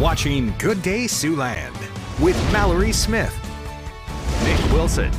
watching Good Day Siouxland with Mallory Smith, Nick Wilson,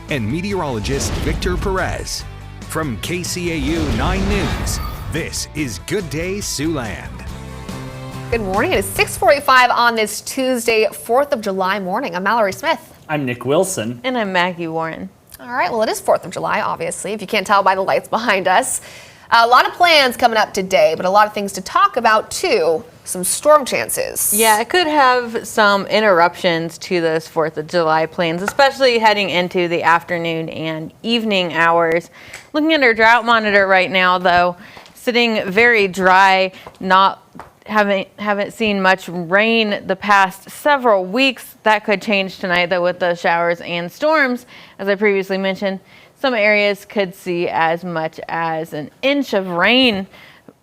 and meteorologist Victor Perez. From KCAU 9 News, this is Good Day Siouxland. Good morning. It is 6:45 on this Tuesday, 4th of July morning. I'm Mallory Smith. I'm Nick Wilson. And I'm Maggie Warren. All right, well, it is 4th of July, obviously, if you can't tell by the lights behind us. A lot of plans coming up today, but a lot of things to talk about, too. Some storm chances. Yeah, it could have some interruptions to those 4th of July plans, especially heading into the afternoon and evening hours. Looking at our drought monitor right now, though, sitting very dry, haven't seen much rain the past several weeks. That could change tonight, though, with the showers and storms. As I previously mentioned, some areas could see as much as an inch of rain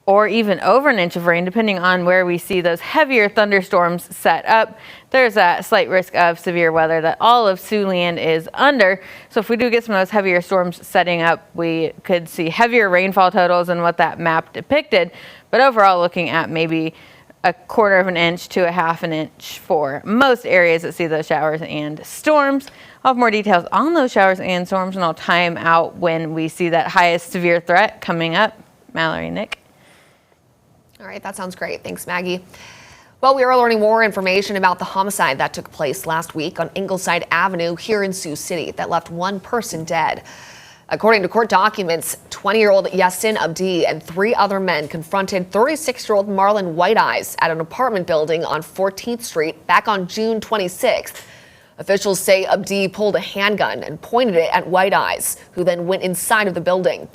or even over an inch of rain, depending on where we see those heavier thunderstorms set up. There's a slight risk of severe weather that all of Siouxland is under. So if we do get some of those heavier storms setting up, we could see heavier rainfall totals than what that map depicted. But overall, looking at maybe a quarter of an inch to a half an inch for most areas that see those showers and storms. I'll have more details on those showers and storms, and I'll time out when we see that highest severe threat coming up. Mallory, Nick. All right, that sounds great. Thanks, Maggie. Well, we are learning more information about the homicide that took place last week on Ingleside Avenue here in Sioux City that left one person dead. According to court documents, 20-year-old Yassin Abdi and 3 other men confronted 36-year-old Marlon Whiteeyes at an apartment building on 14th Street back on June 26th. Officials say Abdi pulled a handgun and pointed it at Whiteeyes, who then went inside of the building.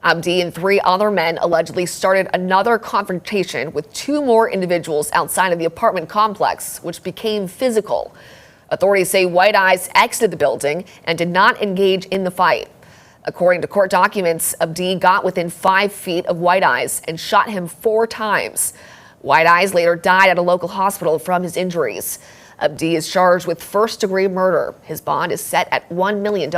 Abdi and 3 other men allegedly started another confrontation with 2 more individuals outside of the apartment complex, which became physical. Authorities say Whiteeyes exited the building and did not engage in the fight. According to court documents, Abdi got within 5 feet of Whiteeyes and shot him 4 times. Whiteeyes later died at a local hospital from his injuries. Abdi is charged with first-degree murder. His bond is set at $1 million.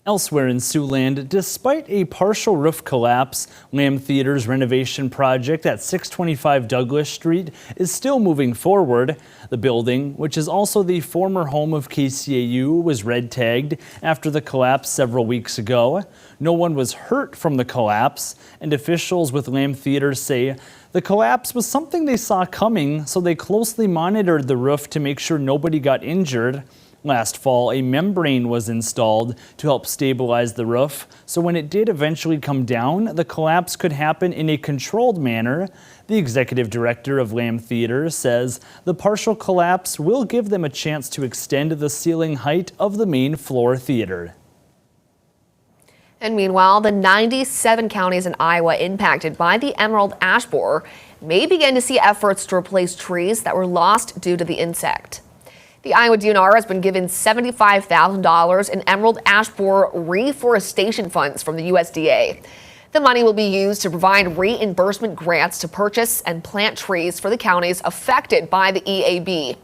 Elsewhere in Siouxland, despite a partial roof collapse, Lamb Theater's renovation project at 625 Douglas Street is still moving forward. The building, which is also the former home of KCAU, was red tagged after the collapse several weeks ago. No one was hurt from the collapse, and officials with Lamb Theater say the collapse was something they saw coming, so they closely monitored the roof to make sure nobody got injured. Last fall, a membrane was installed to help stabilize the roof, so when it did eventually come down, the collapse could happen in a controlled manner. The executive director of Lamb Theater says the partial collapse will give them a chance to extend the ceiling height of the main floor theater. And meanwhile, the 97 counties in Iowa impacted by the emerald ash borer may begin to see efforts to replace trees that were lost due to the insect. The Iowa DNR has been given $75,000 in emerald ash borer reforestation funds from the USDA. The money will be used to provide reimbursement grants to purchase and plant trees for the counties affected by the EAB.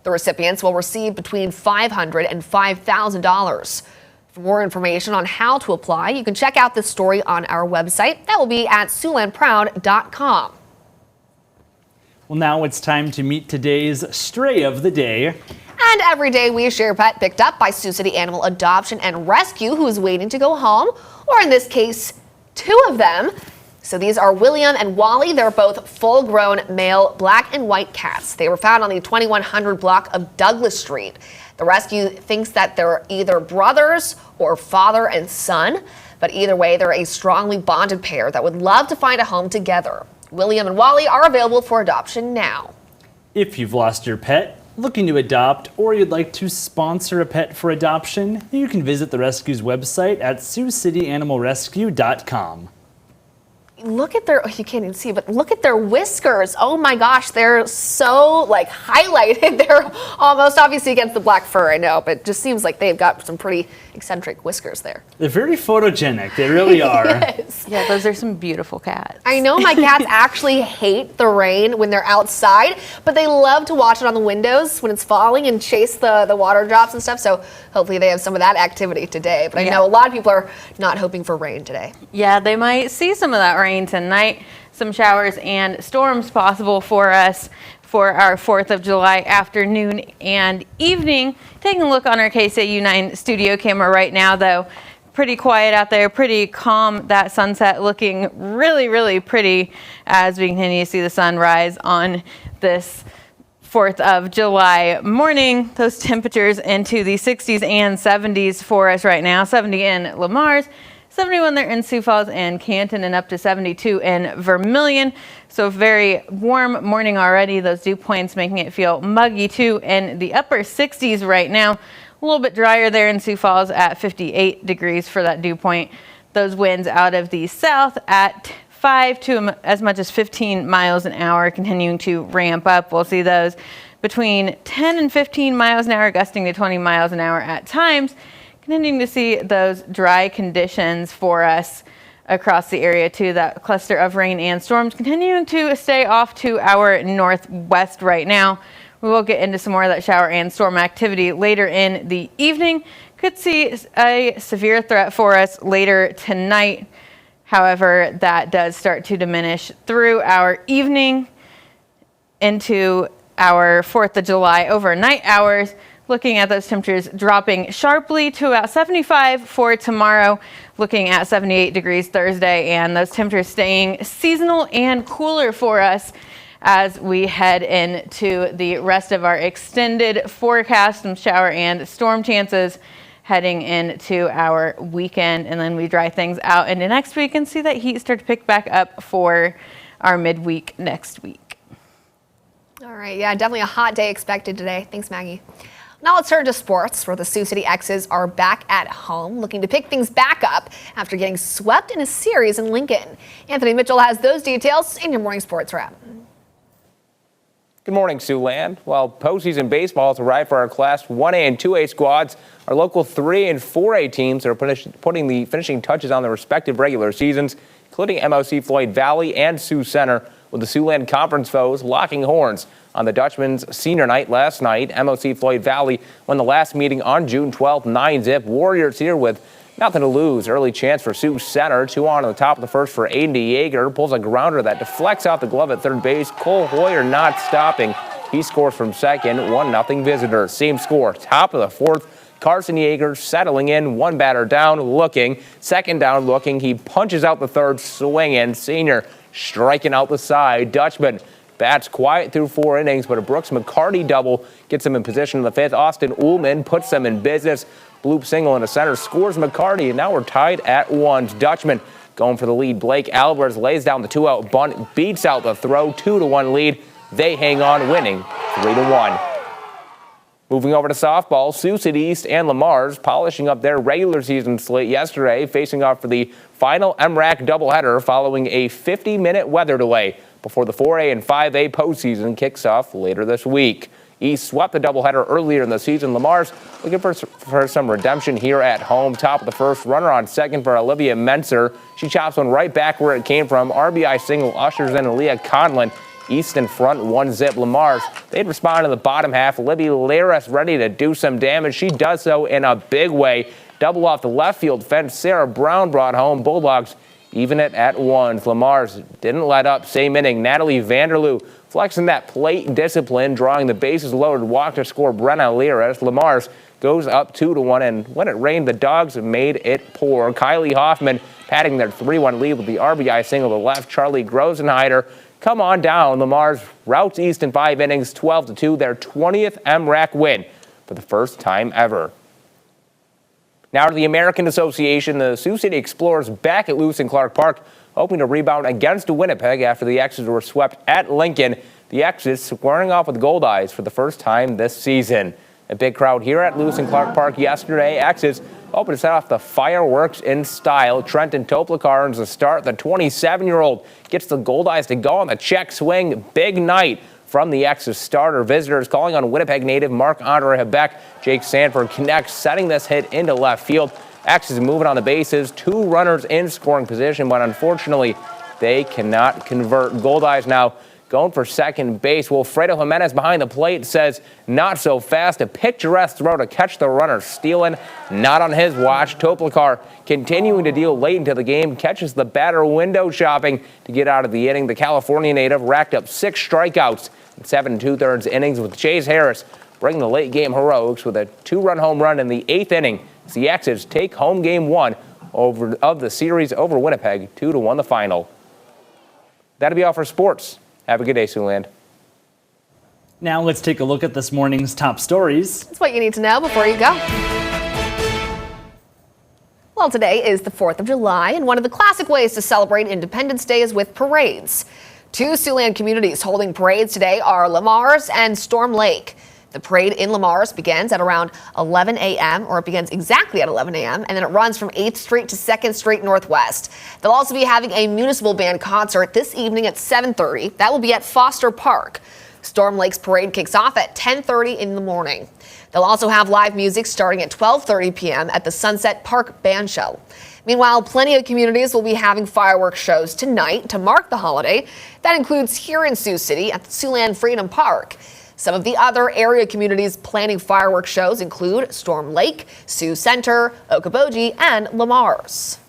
The recipients will receive between $500 and $5,000. For more information on how to apply, you can check out this story on our website. That will be at SiouxlandProud.com. Well, now it's time to meet today's Stray of the Day. And every day we share a pet picked up by Sioux City Animal Adoption and Rescue who is waiting to go home, or in this case, 2 of them. So these are William and Wally. They're both full-grown male black and white cats. They were found on the 2100 block of Douglas Street. The rescue thinks that they're either brothers or father and son, but either way, they're a strongly bonded pair that would love to find a home together. William and Wally are available for adoption now. If you've lost your pet, looking to adopt, or you'd like to sponsor a pet for adoption, you can visit the rescue's website at SiouxCityAnimalRescue.com. Look at their, you can't even see, but look at their whiskers. Oh my gosh, they're so highlighted. They're almost obviously against the black fur, I know, but it just seems like they've got some pretty eccentric whiskers there. They're very photogenic, they really are. Yes. Yeah, those are some beautiful cats. I know my cats actually hate the rain when they're outside, but they love to watch it on the windows when it's falling and chase the water drops and stuff, so hopefully they have some of that activity today. But I know a lot of people are not hoping for rain today. Yeah, they might see some of that rain tonight. some showers and storms possible for us for our 4th of July afternoon and evening. Taking a look on our KCAU-9 studio camera right now, though. Pretty quiet out there, pretty calm. That sunset looking really, really pretty as we continue to see the sun rise on this 4th of July morning. Those temperatures into the 60s and 70s for us right now. 70 in Lamar's, 71 there in Sioux Falls and Canton, and up to 72 in Vermilion. So very warm morning already. Those dew points making it feel muggy too in the upper 60s right now. A little bit drier there in Sioux Falls at 58 degrees for that dew point. Those winds out of the south at 5 to as much as 15 miles an hour, continuing to ramp up. We'll see those between 10 and 15 miles an hour, gusting to 20 miles an hour at times. Continuing to see those dry conditions for us across the area too. That cluster of rain and storms continuing to stay off to our northwest right now. We will get into some more of that shower and storm activity later in the evening. Could see a severe threat for us later tonight. However, that does start to diminish through our evening into our 4th of July overnight hours. Looking at those temperatures dropping sharply to about 75 for tomorrow, looking at 78 degrees Thursday, and those temperatures staying seasonal and cooler for us as we head into the rest of our extended forecast. Some shower and storm chances heading into our weekend, and then we dry things out into next week and see that heat start to pick back up for our midweek next week. All right, yeah, definitely a hot day expected today. Thanks, Maggie. Now let's turn to sports, where the Sioux City X's are back at home, looking to pick things back up after getting swept in a series in Lincoln. Anthony Mitchell has those details in your morning sports wrap. Good morning, Siouxland. While postseason baseball has arrived for our Class 1A and 2A squads, our local 3 and 4A teams are putting the finishing touches on their respective regular seasons, including MOC Floyd Valley and Sioux Center, with the Siouxland Conference foes locking horns. On the Dutchman's senior night last night, MOC Floyd Valley won the last meeting on June 12th, 9-zip. Warriors here with nothing to lose. Early chance for Sioux Center. 2 on the top of the first for Aiden Yeager. Pulls a grounder that deflects off the glove at third base. Cole Hoyer not stopping. He scores from second. 1-0 visitor. Same score. Top of the fourth. Carson Yeager settling in. 1 batter down, looking. 2nd down, looking. He punches out the third, swinging. Senior striking out the side. Dutchman bats quiet through 4 innings, but a Brooks McCarty double gets him in position in the 5th. Austin Ullman puts them in business. Bloop single into center, scores McCarty, and now we're tied at 1. Dutchman going for the lead. Blake Alvarez lays down the 2-out bunt, beats out the throw, 2-1 lead. They hang on, winning 3-1. Moving over to softball, Sioux City East and Lamar's polishing up their regular season slate yesterday, facing off for the final MRAC doubleheader following a 50-minute weather delay before the 4A and 5A postseason kicks off later this week. East swept the doubleheader earlier in the season. Lamar's looking for some redemption here at home. Top of the first, runner on second for Olivia Menser. She chops one right back where it came from. RBI single ushers in Aaliyah Conlon. East in front, 1-zip. Lamar's, they'd respond in the bottom half. Libby Laris ready to do some damage. She does so in a big way. Double off the left field fence. Sarah Brown brought home. Bulldogs even it at 1. Lamar's didn't let up. Same inning. Natalie Vanderloo flexing that plate discipline, drawing the bases loaded walk to score Brenna Liris. Lamar's goes up 2-1, and when it rained, the Dogs made it pour. Kylie Hoffman padding their 3-1 lead with the RBI single to left. Charlie Grosenheider come on down. Lamar's routes East in 5 innings, 12-2, their 20th MRAC win for the first time ever. Now to the American Association, the Sioux City Explorers back at Lewis and Clark Park, hoping to rebound against Winnipeg after the X's were swept at Lincoln. The X's squaring off with Goldeyes for the first time this season. A big crowd here at Lewis and Clark Park yesterday. X's hoping to set off the fireworks in style. Trenton Toplakar earns the start. The 27-year-old gets the Goldeyes to go on the check swing. Big night from the X's starter. Visitors calling on Winnipeg native Marc-Andre Hebeck. Jake Sanford connects, setting this hit into left field. X's moving on the bases. 2 runners in scoring position, but unfortunately, they cannot convert. Goldeyes now going for second base. Wilfredo Jimenez behind the plate says not so fast. A picturesque throw to catch the runner stealing. Not on his watch. Toplicar continuing to deal late into the game. Catches the batter window shopping to get out of the inning. The California native racked up 6 strikeouts in 7 2/3 innings with Chase Harris bringing the late game heroics with a 2-run home run in the 8th inning. As the X's take home game 1 of the series over Winnipeg, 2-1 the final. That'll be all for sports. Have a good day, Siouxland. Now let's take a look at this morning's top stories. That's what you need to know before you go. Well, today is the 4th of July, and one of the classic ways to celebrate Independence Day is with parades. 2 Siouxland communities holding parades today are Lamars and Storm Lake. The parade in Lamars begins at around 11 a.m., or it begins exactly at 11 a.m., and then it runs from 8th Street to 2nd Street Northwest. They'll also be having a municipal band concert this evening at 7:30. That will be at Foster Park. Storm Lake's parade kicks off at 10:30 in the morning. They'll also have live music starting at 12:30 p.m. at the Sunset Park Band Show. Meanwhile, plenty of communities will be having fireworks shows tonight to mark the holiday. That includes here in Sioux City at the Siouxland Freedom Park. Some of the other area communities planning fireworks shows include Storm Lake, Sioux Center, Okoboji, and Lamars.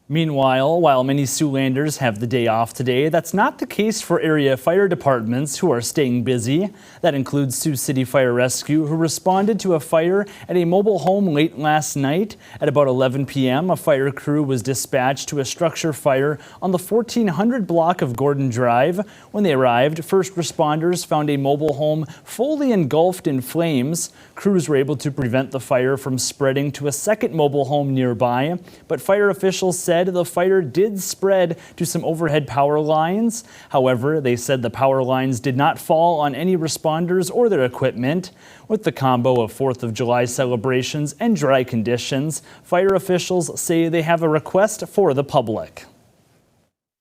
Meanwhile, while many Siouxlanders have the day off today, that's not the case for area fire departments who are staying busy. That includes Sioux City Fire Rescue, who responded to a fire at a mobile home late last night. At about 11 p.m., a fire crew was dispatched to a structure fire on the 1400 block of Gordon Drive. When they arrived, first responders found a mobile home fully engulfed in flames. Crews were able to prevent the fire from spreading to a second mobile home nearby, but fire officials said the fire did spread to some overhead power lines. However, they said the power lines did not fall on any responders or their equipment. With the combo of 4th of July celebrations and dry conditions, fire officials say they have a request for the public.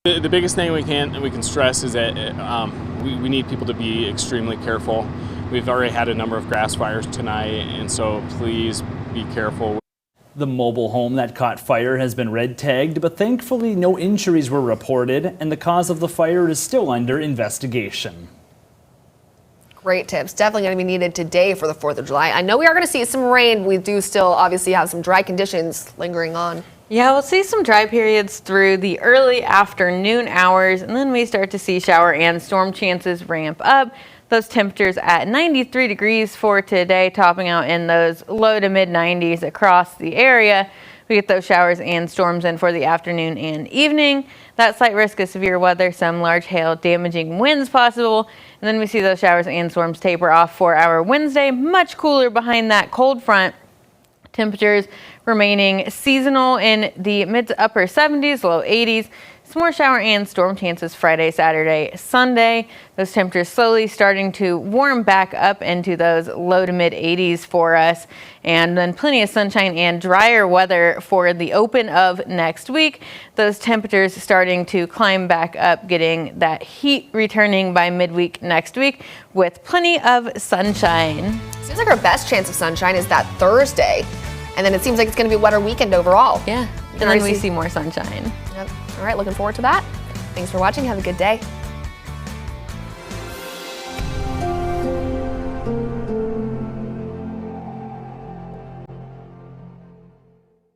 The biggest thing we can stress is that we need people to be extremely careful. We've already had a number of grass fires tonight, and so please be careful. The mobile home that caught fire has been red tagged, but thankfully no injuries were reported, and the cause of the fire is still under investigation. Great tips. Definitely going to be needed today for the 4th of July. I know we are going to see some rain. We do still obviously have some dry conditions lingering on. Yeah, we'll see some dry periods through the early afternoon hours, and then we start to see shower and storm chances ramp up. Those temperatures at 93 degrees for today, topping out in those low to mid 90s across the area. We get those showers and storms in for the afternoon and evening. That slight risk of severe weather, some large hail, damaging winds possible. And then we see those showers and storms taper off for our Wednesday. Much cooler behind that cold front. Temperatures remaining seasonal in the mid to upper 70s, low 80s. Some more shower and storm chances Friday, Saturday, Sunday. Those temperatures slowly starting to warm back up into those low to mid 80s for us. And then plenty of sunshine and drier weather for the open of next week. Those temperatures starting to climb back up, getting that heat returning by midweek next week with plenty of sunshine. Seems like our best chance of sunshine is that Thursday. And then it seems like it's going to be a wetter weekend overall. Yeah, and then we see more sunshine. Yep. All right, looking forward to that. Thanks for watching. Have a good day.